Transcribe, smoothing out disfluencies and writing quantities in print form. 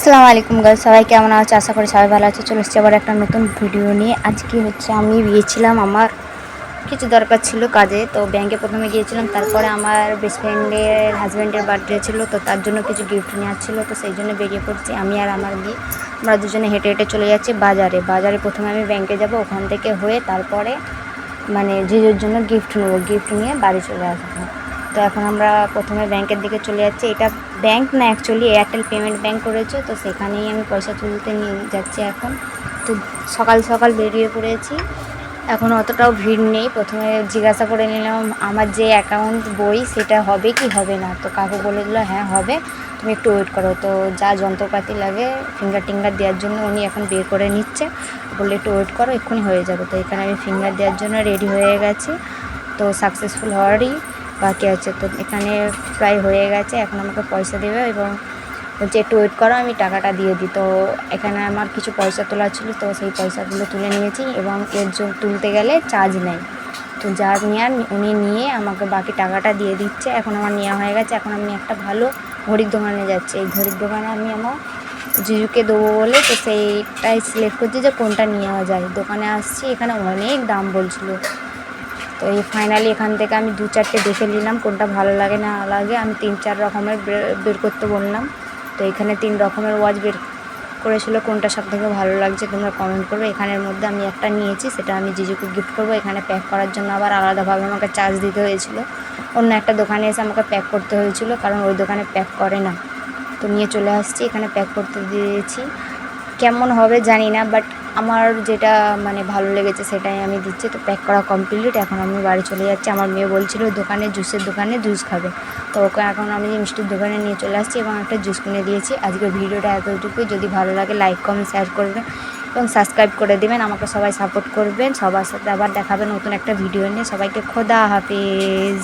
আসসালামু আলাইকুম গাইস, সবাই কেমন আছে? আশা করি সবাই ভালো আছে। চলে এসেছি আবার একটা নতুন ভিডিও নিয়ে। আজকে আমি গিয়েছিলাম, আমার কিছু দরকার ছিল কাজে, তো ব্যাংকে প্রথমে গিয়েছিলাম। তারপরে আমার বেস্ট ফ্রেন্ডের হাজব্যান্ডের বার্থডে ছিল, তো তার জন্য কিছু গিফট নেওয়ার ছিল, তো সেই জন্য বেরিয়ে পড়ছি আমি আর আমার মেয়ে। আমরা দুজনে হেঁটে হেঁটে চলে যাচ্ছি বাজারে প্রথমে আমি ব্যাংকে যাব, ওখান থেকে হয়ে তারপরে জিজুর জন্য গিফট নেবো, গিফট নিয়ে বাড়ি চলে আসবো। তো এখন আমরা প্রথমে ব্যাংকের দিকে চলে যাচ্ছি। এটা ব্যাংক না, অ্যাকচুয়ালি এয়ারটেল পেমেন্ট ব্যাংক করেছে, তো সেখানেই আমি পয়সা তুলতে নিয়ে যাচ্ছি এখন। তো সকাল সকাল বেরিয়ে পড়েছি, এখন অতটাও ভিড় নেই। প্রথমে জিজ্ঞাসা করে নিলাম আমার যে অ্যাকাউন্ট বই সেটা হবে কি হবে না, তো কাকু বলে দিল হ্যাঁ হবে, তুমি একটু ওয়েট করো। তো যা যন্ত্রপাতি লাগে ফিঙ্গার দেওয়ার জন্য উনি এখন বের করে নিচ্ছে, বললে একটু ওয়েট করো, এক্ষুনি হয়ে যাবে। তো এখানে আমি ফিঙ্গার দেওয়ার জন্য রেডি হয়ে গেছি, তো সাকসেসফুল হওয়ারই বাকি আছে। তো এখানে প্রায় হয়ে গেছে, এখন আমাকে পয়সা দেবে এবং বলছে একটু ওয়েট করো, আমি টাকাটা দিয়ে দিই। তো এখানে আমার কিছু পয়সা তোলা ছিল, তো সেই পয়সাগুলো তুলে নিয়েছি এবং এর জন্য তুলতে গেলে চার্জ নেই। তো যা নেওয়ার উনি নিয়ে আমাকে বাকি টাকাটা দিয়ে দিচ্ছে। এখন আমার নেওয়া হয়ে গেছে। এখন আমি একটা ভালো ঘড়ির দোকানে যাচ্ছি, এই ঘড়ির দোকানে আমি আমার জিজুকে দেবো বলে, তো সেইটাই সিলেক্ট করছি যে কোনটা নেওয়া যায়। দোকানে আসছি, এখানে অনেক দাম বলছিল, তো এই ফাইনালি এখান থেকে আমি 2-4টে দেখে নিলাম কোনটা ভালো লাগে না লাগে। আমি 3-4 রকমের বের করতে বললাম, তো এখানে 3 রকমের ওয়াচ বের করেছিল। কোনটা সব থেকে ভালো লাগছে তোমরা কমেন্ট করবে। এখানের মধ্যে আমি একটা নিয়েছি, সেটা আমি জিজুকে গিফট করবো। এখানে প্যাক করার জন্য আবার আলাদাভাবে আমাকে চার্জ দিতে হয়েছিল, অন্য একটা দোকানে এসে আমাকে প্যাক করতে হয়েছিল, কারণ ওই দোকানে প্যাক করে না। তো নিয়ে চলে আসছি, এখানে প্যাক করতে দিয়েছি। কেমন হবে জানি না, বাট আমার যেটা ভালো লেগেছে সেটাই আমি দিচ্ছি। তো প্যাক করা কমপ্লিট, এখন আমি বাড়ি চলে যাচ্ছি। আমার মেয়ে বলছিল জুসের দোকানে জুস খাবে, তো ওকে এখন আমি মিষ্টির দোকানে নিয়ে চলে আসছি এবং একটা জুস কিনে দিয়েছি। আজকের ভিডিওটা এতটুকুই। যদি ভালো লাগে লাইক কমেন্ট শেয়ার করবেন এবং সাবস্ক্রাইব করে দেবেন। আমাকে সবাই সাপোর্ট করবেন। সবার সাথে আবার দেখাবেন নতুন একটা ভিডিও নিয়ে। সবাইকে খোদা হাফেজ।